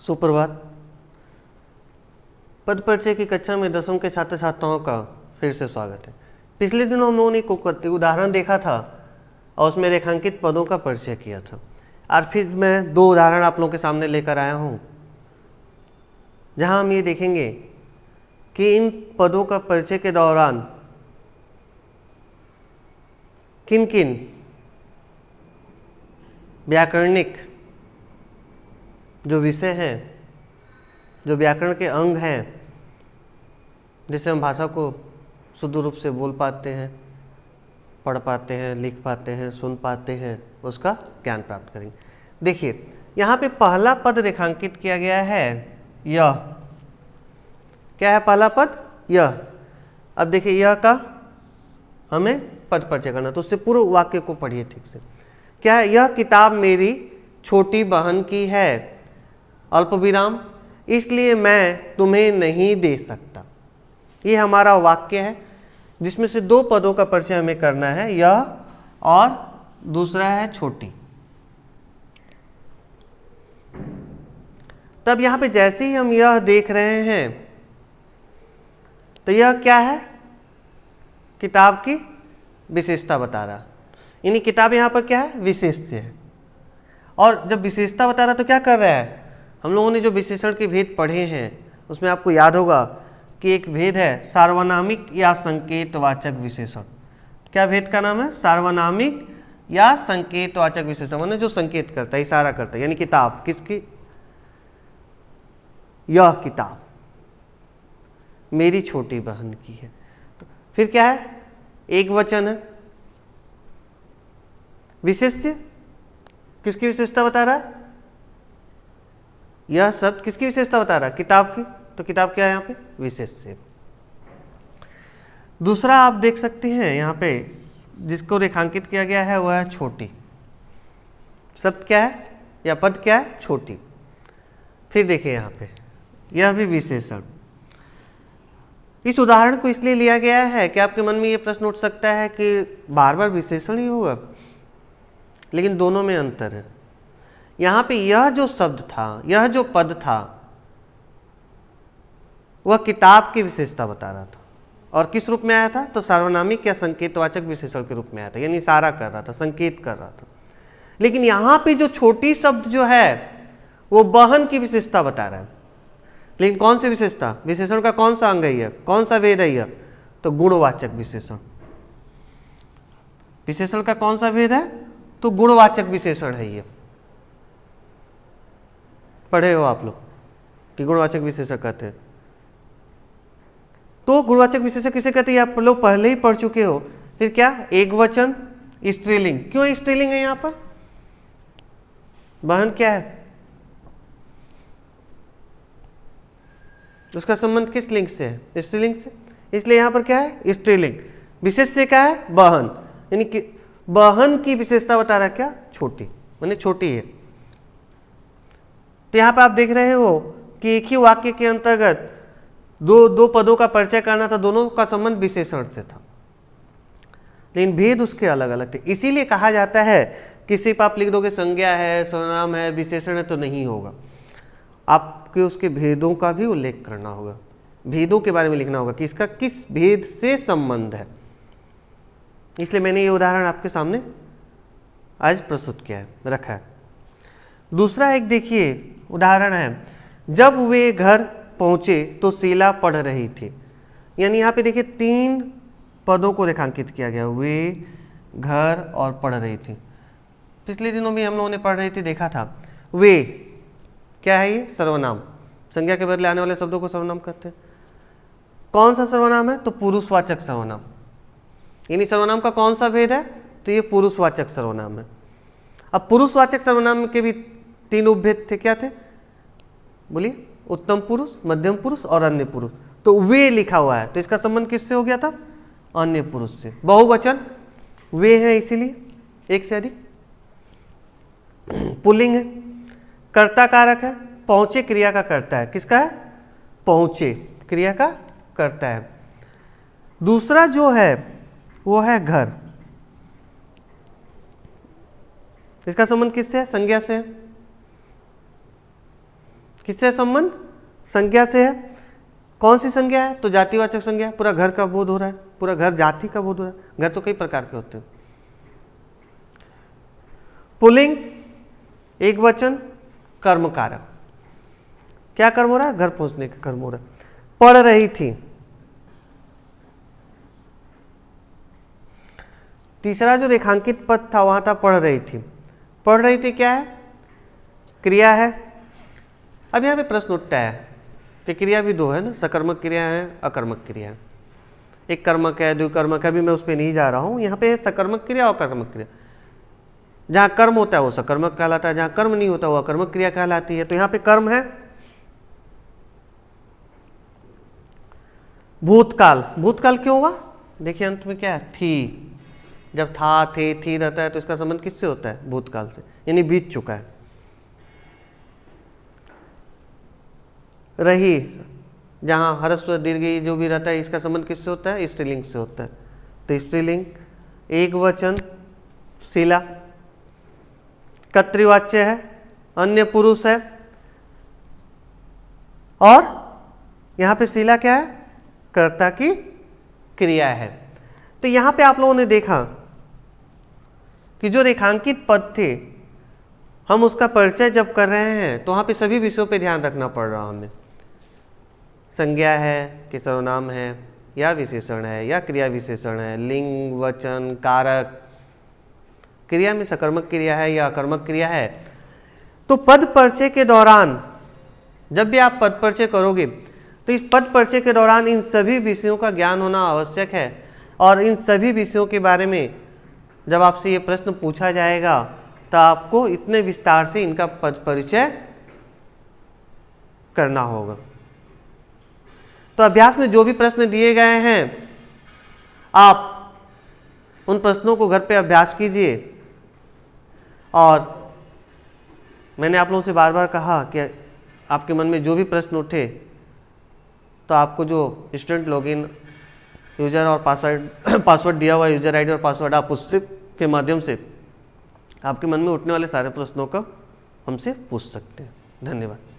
सुप्रभात। पद परिचय की कक्षा में 10वीं के छात्र छात्राओं का फिर से स्वागत है। पिछले दिनों हम लोगों ने एक उदाहरण देखा था और उसमें रेखांकित पदों का परिचय किया था। आज फिर मैं 2 उदाहरण आप लोगों के सामने लेकर आया हूँ, जहाँ हम ये देखेंगे कि इन पदों का परिचय के दौरान किन किन व्याकरणिक जो विषय हैं, जो व्याकरण के अंग हैं, जिससे हम भाषा को शुद्ध रूप से बोल पाते हैं, पढ़ पाते हैं, लिख पाते हैं, सुन पाते हैं, उसका ज्ञान प्राप्त करेंगे। देखिए यहाँ पे पहला पद रेखांकित किया गया है यह। क्या है पहला पद? यह। अब देखिए यह का हमें पद परिचय करना, तो उससे पूर्व वाक्य को पढ़िए ठीक से। क्या है? यह किताब मेरी छोटी बहन की है, अल्प विराम, इसलिए मैं तुम्हें नहीं दे सकता। ये हमारा वाक्य है जिसमें से 2 पदों का परिचय हमें करना है, यह और दूसरा है छोटी। तब यहां पे जैसे ही हम यह देख रहे हैं तो यह क्या है? किताब की विशेषता बता रहा। यानी किताब यहां पर क्या है? विशेष है। और जब विशेषता बता रहा तो क्या कर रहा है? हम लोगों ने जो विशेषण के भेद पढ़े हैं उसमें आपको याद होगा कि एक भेद है सार्वनामिक या संकेतवाचक विशेषण। क्या भेद का नाम है? सार्वनामिक या संकेतवाचक विशेषण, माने जो संकेत करता है, इशारा करता है। यानी किताब किसकी? यह किताब मेरी छोटी बहन की है। तो फिर क्या है? एक वचन है। विशेष्य किसकी विशेषता बता रहा है? यह शब्द किसकी विशेषता बता रहा है? किताब की। तो किताब क्या है यहाँ पे? विशेष्य। दूसरा आप देख सकते हैं यहाँ पे जिसको रेखांकित किया गया है वह है छोटी। शब्द क्या है या पद क्या है? छोटी। फिर देखिए यहाँ पे यह भी विशेषण। इस उदाहरण को इसलिए लिया गया है कि आपके मन में ये प्रश्न उठ सकता है कि बार बार विशेषण ही होगा, लेकिन दोनों में अंतर है। यहाँ पे यह जो शब्द था, यह जो पद था, वह किताब की विशेषता बता रहा था। और किस रूप में आया था? तो सार्वनामिक या संकेतवाचक विशेषण के रूप में आया था, यानी इशारा कर रहा था, संकेत कर रहा था। लेकिन यहाँ पे जो छोटी शब्द जो है वो बहन की विशेषता बता रहा है। लेकिन कौन सी विशेषता? विशेषण का कौन सा अंग है यह? कौन सा भेद है यह? तो गुणवाचक विशेषण। विशेषण का कौन सा भेद है? तो गुणवाचक विशेषण है यह। पढ़े हो आप लोग कि गुणवाचक विशेषण कहते हैं। तो गुणवाचक विशेषण किसे कहते हैं? आप लोग पहले ही पढ़ चुके हो। फिर क्या? एक वचन, स्त्रीलिंग। क्यों स्त्रीलिंग है यहां पर? बहन क्या है? उसका संबंध किस लिंग से है? स्त्रीलिंग से। इसलिए यहां पर क्या है? स्त्रीलिंग। विशेष से क्या है? बहन। यानी कि बहन की विशेषता बता रहा है क्या? छोटी, माने छोटी है। तो यहां पर आप देख रहे हो कि एक ही वाक्य के अंतर्गत दो पदों का परिचय करना था, दोनों का संबंध विशेषण से था, लेकिन भेद उसके अलग अलग थे। इसीलिए कहा जाता है कि सिर्फ आप लिख दोगे संज्ञा है, सर्वनाम है, विशेषण है तो नहीं होगा, आपके उसके भेदों का भी उल्लेख करना होगा, भेदों के बारे में लिखना होगा कि इसका किस भेद से संबंध है। इसलिए मैंने ये उदाहरण आपके सामने आज प्रस्तुत किया है, रखा है। दूसरा एक देखिए उदाहरण है, जब वे घर पहुंचे तो शीला पढ़ रही थी। यानी यहाँ पे देखिए 3 पदों को रेखांकित किया गया, वे, घर और पढ़ रही थी। पिछले दिनों भी हम लोगों ने पढ़ रही थी, देखा था। वे क्या है? ये सर्वनाम। संज्ञा के बदले आने वाले शब्दों को सर्वनाम कहते हैं। कौन सा सर्वनाम है? तो पुरुषवाचक सर्वनाम। यानी सर्वनाम का कौन सा भेद है? तो ये पुरुषवाचक सर्वनाम है। अब पुरुषवाचक सर्वनाम के भी 3 उपभेद थे। क्या थे? बोलिए। उत्तम पुरुष, मध्यम पुरुष और अन्य पुरुष। तो वे लिखा हुआ है तो इसका संबंध किससे हो गया था? अन्य पुरुष से। बहुवचन वे हैं इसीलिए एक से अधिक। पुल्लिंग है, कर्ता कारक है, पहुंचे क्रिया का कर्ता है। किसका है? पहुंचे क्रिया का कर्ता है। दूसरा जो है वो है घर। इसका संबंध किससे है? संज्ञा से है। किससे संबंध? संज्ञा से है। कौन सी संज्ञा है? तो जातिवाचक संज्ञा। पूरा घर का बोध हो रहा है, पूरा घर जाति का बोध हो रहा है। घर तो कई प्रकार के होते हैं। पुल्लिंग, एक वचन, कर्म कारक। क्या कर्म हो रहा है? घर पहुंचने का कर्म हो रहा है। पढ़ रही थी। तीसरा जो रेखांकित पद था वहां था पढ़ रही थी। पढ़ रही थी क्या है? क्रिया है। अब यहां पे प्रश्न उठता है कि क्रिया भी दो है ना, सकर्मक क्रिया है, अकर्मक क्रिया है। एक कर्मक है, द्विकर्मक है, अभी मैं उस पर नहीं जा रहा हूं। यहां पे है सकर्मक क्रिया और अकर्मक क्रिया। जहां कर्म होता है वो सकर्मक कहलाता है, जहां कर्म नहीं होता वो अकर्मक क्रिया कहलाती है। तो यहां पे कर्म है। भूतकाल। भूतकाल क्यों हुआ? देखिए अंत में क्या है? थी। जब था, थे, थी रहता है तो इसका संबंध किससे होता है? भूतकाल से, यानी बीत चुका है। रही, जहां ह्रस्व दीर्घ जो भी रहता है इसका संबंध किससे होता है? स्त्रीलिंग से होता है। तो स्त्रीलिंग, एक वचन, शिला, कर्तृवाच्य है, अन्य पुरुष है, और यहां पे शिला क्या है? कर्ता की क्रिया है। तो यहां पे आप लोगों ने देखा कि जो रेखांकित पद थे, हम उसका परिचय जब कर रहे हैं तो वहां पे सभी विषयों पे ध्यान रखना पड़ रहा हमें। संज्ञा है कि सर्वनाम है, या विशेषण है, या क्रिया विशेषण है, लिंग, वचन, कारक, क्रिया में सकर्मक क्रिया है या अकर्मक क्रिया है। तो पद परिचय के दौरान जब भी आप पद परिचय करोगे तो इस पद परिचय के दौरान इन सभी विषयों का ज्ञान होना आवश्यक है। और इन सभी विषयों के बारे में जब आपसे ये प्रश्न पूछा जाएगा तो आपको इतने विस्तार से इनका पद परिचय करना होगा। तो अभ्यास में जो भी प्रश्न दिए गए हैं आप उन प्रश्नों को घर पे अभ्यास कीजिए। और मैंने आप लोगों से बार बार कहा कि आपके मन में जो भी प्रश्न उठे तो आपको जो स्टूडेंट लॉगिन यूजर और पासवर्ड दिया हुआ, यूजर आईडी और पासवर्ड, आप उससे के माध्यम से आपके मन में उठने वाले सारे प्रश्नों का हमसे पूछ सकते हैं। धन्यवाद।